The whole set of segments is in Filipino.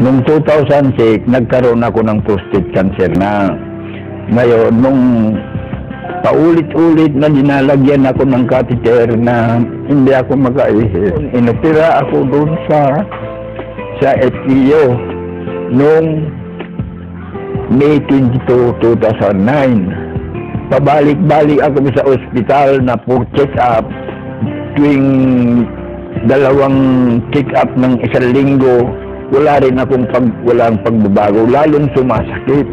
Noong 2006, nagkaroon ako ng prostate cancer na. Ngayon, nung paulit-ulit na dinalagyan ako ng catheter na hindi ako makaihip. Inopera ako doon sa FPO noong May 22, 2009. Pabalik-balik ako sa ospital na for check-up. Tuwing 2 check-up ng 1 linggo, wala rin akong walang pagbabago, lalong sumasakit.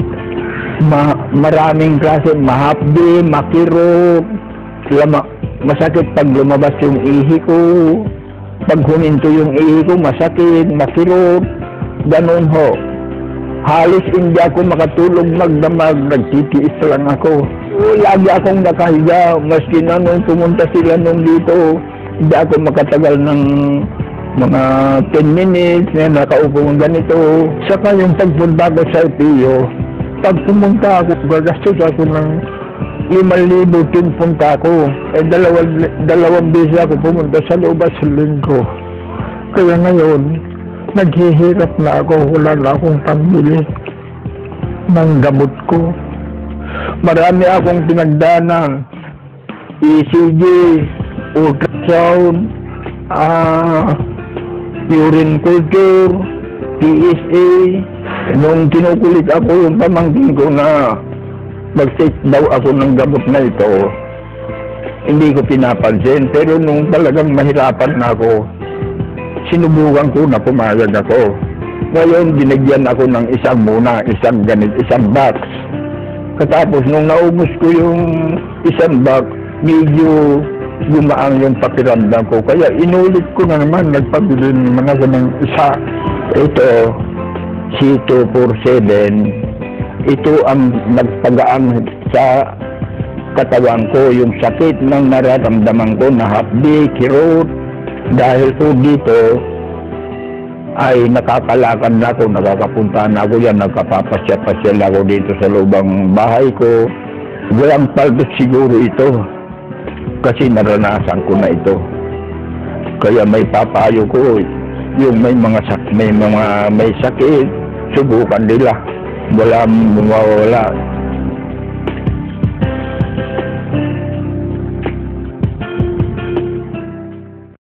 Maraming klase, mahapdi, makirot, masakit pag lumabas yung ihi ko, pag huminto yung ihi ko, masakit, makirot, ganun ho. Halos hindi ako makatulog magdamag, nagtitiis lang ako. Lagi akong nakahiga, maski na nung pumunta sila nung dito, hindi ako makatagal ng mga 10 minutes na nakaupo ng ganito. Saka yung pagpunta ko sa FPO, pag pumunta ako, gagastos ako ng 5,000 yung punta ko. Dalawang beses ako pumunta sa loob sa linggo. Kaya ngayon, naghihirap na ako, wala na akong pambili ng gamot ko. Marami akong pinagdanang ECG, ultrasound, urine culture, PSA. Nung kinukulit ako yung pamangkin ko na mag-take daw ako ng gamot na ito, hindi ko pinapansin. Pero nung talagang mahirapan na ako, sinubukan ko na pumayag ako. Ngayon, binigyan ako ng isang box. Katapos, nung naubos ko yung isang box, medyo gumaan yung pakiramdam ko. Kaya inulit ko na naman, nagpabili naman ako ng isa. Ito, C247. Ito ang nagpagaan sa katawan ko, yung sakit ng nararamdaman ko na hapdi, kirot. Dahil po dito ay nakakalakad na ako, nakakapunta na ako yan, nagkapapasya-pasya ako dito sa lubang bahay ko. Walang paldos siguro ito kasi naranasan ko na ito. Kaya may papayo ko, yung may sakit, subukan nila. Walang mawawala.